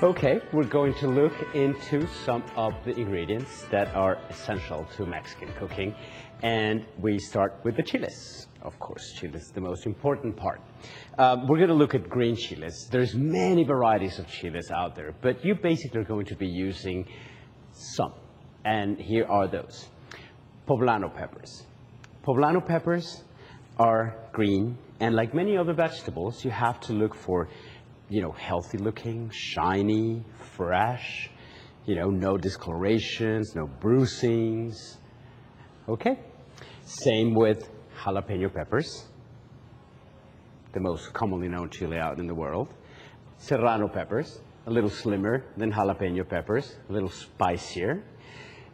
Okay, we're going to look into some of the ingredients that are essential to Mexican cooking. And we start with the chiles. Of course, chile is the most important part. We're going to look at green chiles. There's many varieties of chiles out there, but you basically are going to be using some. And here are those. Poblano peppers. Poblano peppers are green, and like many other vegetables, you have to look for healthy looking, shiny, fresh, no discolorations, no bruisings. Okay? Same with jalapeno peppers, the most commonly known chile out in the world. Serrano peppers, a little slimmer than jalapeno peppers, a little spicier.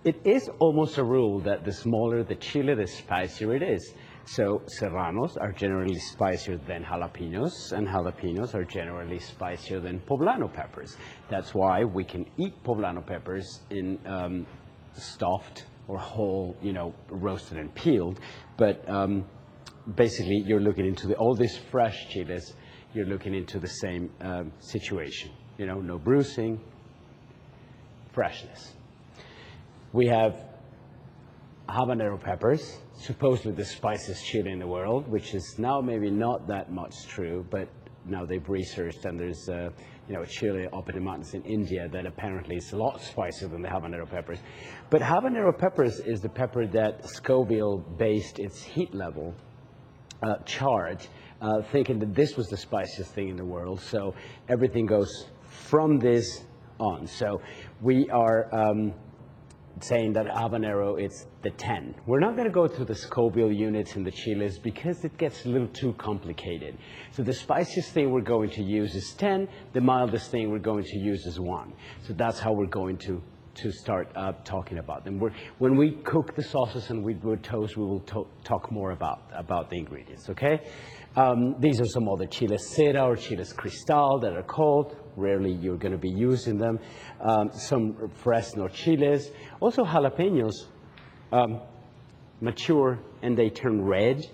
It is almost a rule that the smaller the chile, the spicier it is. So serranos are generally spicier than jalapenos, and jalapenos are generally spicier than poblano peppers. That's why we can eat poblano peppers in stuffed or whole, roasted and peeled. But basically, you're looking into all these fresh chiles, you're looking into the same situation. No bruising, freshness. We have habanero peppers, supposedly the spiciest chili in the world, which is now maybe not that much true, but now they've researched, and there's a chili up in the mountains in India that apparently is a lot spicier than the habanero peppers. But habanero peppers is the pepper that Scoville based its heat level charge, thinking that this was the spiciest thing in the world. So everything goes from this on. So we are saying that habanero is the 10. We're not going to go through the Scoville units in the chiles because it gets a little too complicated. So the spiciest thing we're going to use is 10. The mildest thing we're going to use is 1. So that's how we're going to start talking about them. When we cook the sauces and we do toast, we will talk more about the ingredients, okay? These are some other chiles cera or chiles cristal that are called. Rarely you're going to be using them. Some Fresno chiles. Also jalapenos mature and they turn red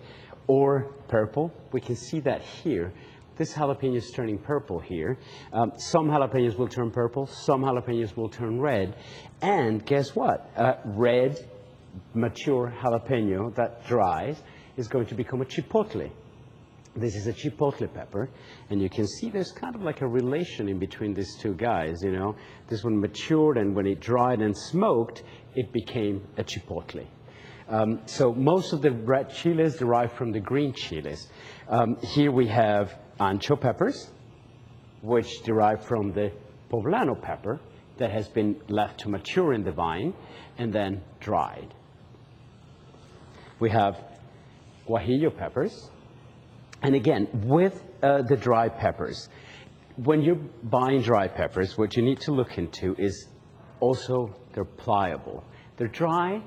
or purple. We can see that here. This jalapeno is turning purple here. Some jalapenos will turn purple. Some jalapenos will turn red. And guess what? Red, mature jalapeno that dries is going to become a chipotle. This is a chipotle pepper, and you can see there's kind of like a relation in between these two guys, This one matured, and when it dried and smoked, it became a chipotle. So most of the red chiles derive from the green chiles. Here we have ancho peppers, which derive from the poblano pepper that has been left to mature in the vine and then dried. We have guajillo peppers. And again, with the dry peppers, when you're buying dry peppers, what you need to look into is also they're pliable. They're dry,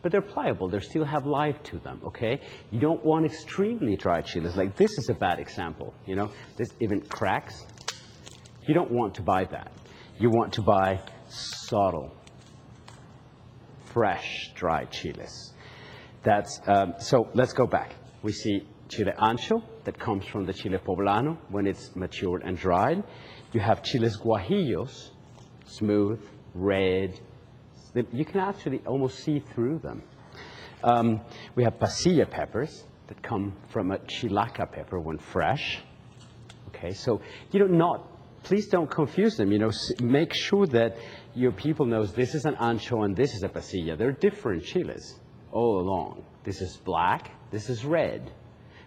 but they're pliable. They still have life to them, okay? You don't want extremely dry chiles. Like this is a bad example, This even cracks. You don't want to buy that. You want to buy subtle, fresh, dry chiles. So let's go back. We see chile ancho that comes from the chile poblano when it's matured and dried. You have chiles guajillos, smooth, red. You can actually almost see through them. We have pasilla peppers that come from a chilaca pepper when fresh. Okay, so please don't confuse them. Make sure that your people knows this is an ancho and this is a pasilla. They're different chiles all along. This is black. This is red.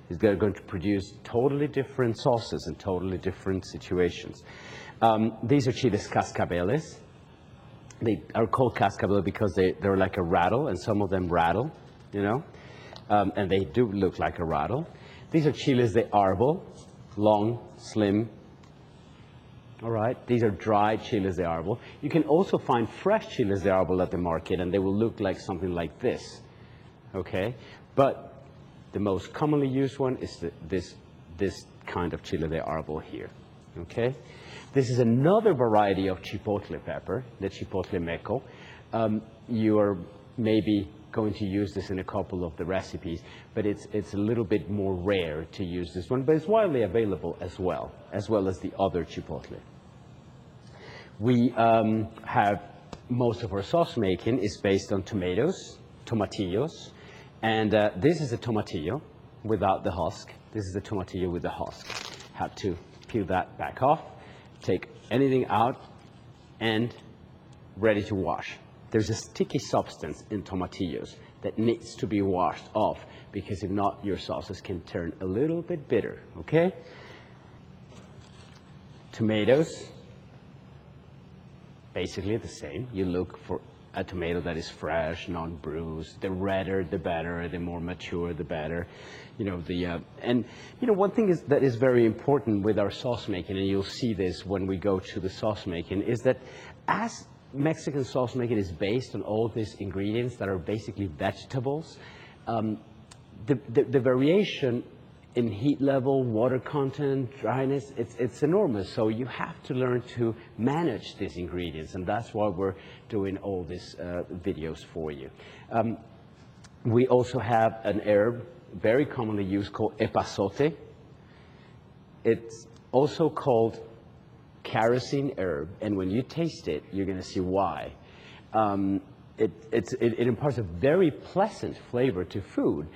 They're going to produce totally different sauces and totally different situations. These are chiles cascabeles. They are called cascabel because they're like a rattle, and some of them rattle, and they do look like a rattle. These are chiles de árbol, long, slim. All right, these are dried chiles de árbol. You can also find fresh chiles de árbol at the market, and they will look like something like this, okay? But the most commonly used one is this kind of chile de árbol here, okay? This is another variety of chipotle pepper, the chipotle meco. You are maybe going to use this in a couple of the recipes, but it's a little bit more rare to use this one, but it's widely available as well as the other chipotle. We have most of our sauce making is based on tomatoes, tomatillos, and this is a tomatillo without the husk. This is the tomatillo with the husk. Have to peel that back off, take anything out, and ready to wash. There's a sticky substance in tomatillos that needs to be washed off, because if not, your sauces can turn a little bit bitter, okay? Tomatoes, basically the same. You look for a tomato that is fresh, non-bruised. The redder, the better. The more mature, the better. You know, and you know, one thing that is very important with our sauce making, and you'll see this when we go to the sauce making, is that as Mexican sauce making is based on all these ingredients that are basically vegetables, the variation in heat level, water content, dryness, it's enormous. So you have to learn to manage these ingredients, and that's why we're doing all these videos for you. We also have an herb very commonly used called epazote. It's also called kerosene herb, and when you taste it, you're going to see why. It imparts a very pleasant flavor to food.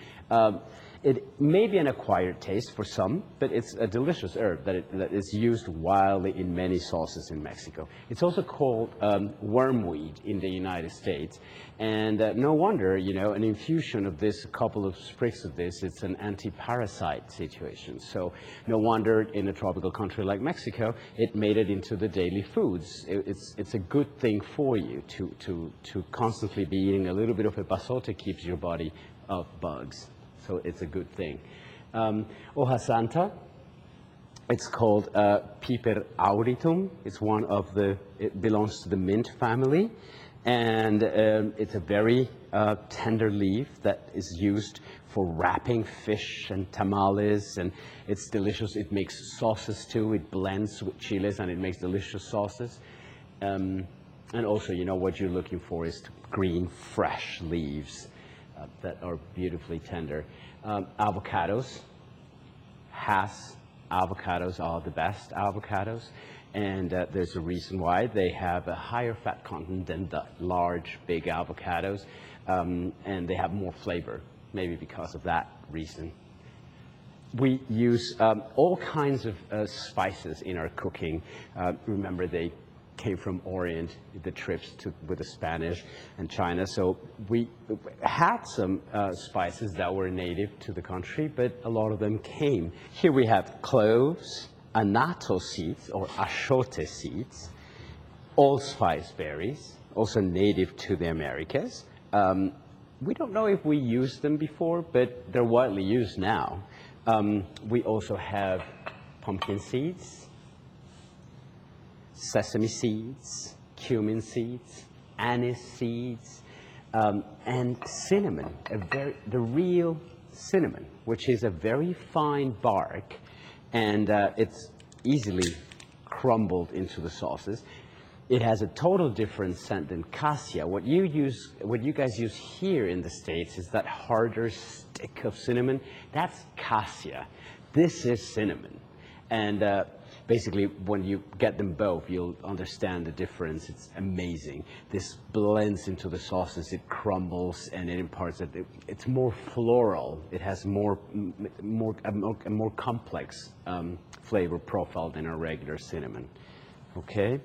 It may be an acquired taste for some, but it's a delicious herb that is used widely in many sauces in Mexico. It's also called wormweed in the United States. And no wonder, you know, an infusion of this, a couple of sprigs of this, it's an anti-parasite situation. So no wonder in a tropical country like Mexico, it made it into the daily foods. It's a good thing for you to constantly be eating a little bit of epazote. Keeps your body off bugs. So it's a good thing. Hoja Santa, it's called Piper auritum. It's one of it belongs to the mint family. And it's a very tender leaf that is used for wrapping fish and tamales. And it's delicious. It makes sauces too. It blends with chiles and it makes delicious sauces. And also, you know, what you're looking for is green, fresh leaves that are beautifully tender. Avocados. Avocados are the best avocados, and there's a reason why. They have a higher fat content than the large, big avocados, and they have more flavor, maybe because of that reason. We use all kinds of spices in our cooking. Remember, they came from Orient, the trips with the Spanish and China. So we had some spices that were native to the country, but a lot of them came. Here we have cloves, annatto seeds or achote seeds, allspice berries, also native to the Americas. We don't know if we used them before, but they're widely used now. We also have pumpkin seeds, sesame seeds, cumin seeds, anise seeds, and cinnamon, the real cinnamon, which is a very fine bark, and it's easily crumbled into the sauces. It has a total different scent than cassia. What you guys use here in the States is that harder stick of cinnamon. That's cassia. This is cinnamon. And basically, when you get them both, you'll understand the difference. It's amazing. This blends into the sauces, it crumbles, and it imparts it. It's more floral. It has a more complex flavor profile than our regular cinnamon. Okay.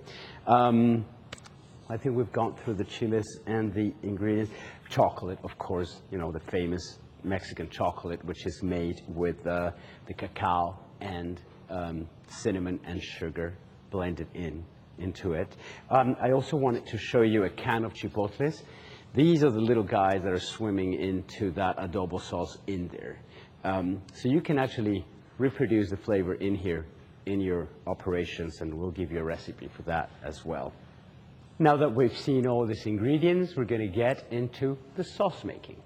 I think we've gone through the chiles and the ingredients. Chocolate, of course, you know, the famous Mexican chocolate, which is made with the cacao and cinnamon and sugar blended into it. I also wanted to show you a can of chipotles. These are the little guys that are swimming into that adobo sauce in there. So you can actually reproduce the flavor in here in your operations, and we'll give you a recipe for that as well. Now that we've seen all these ingredients, we're going to get into the sauce making.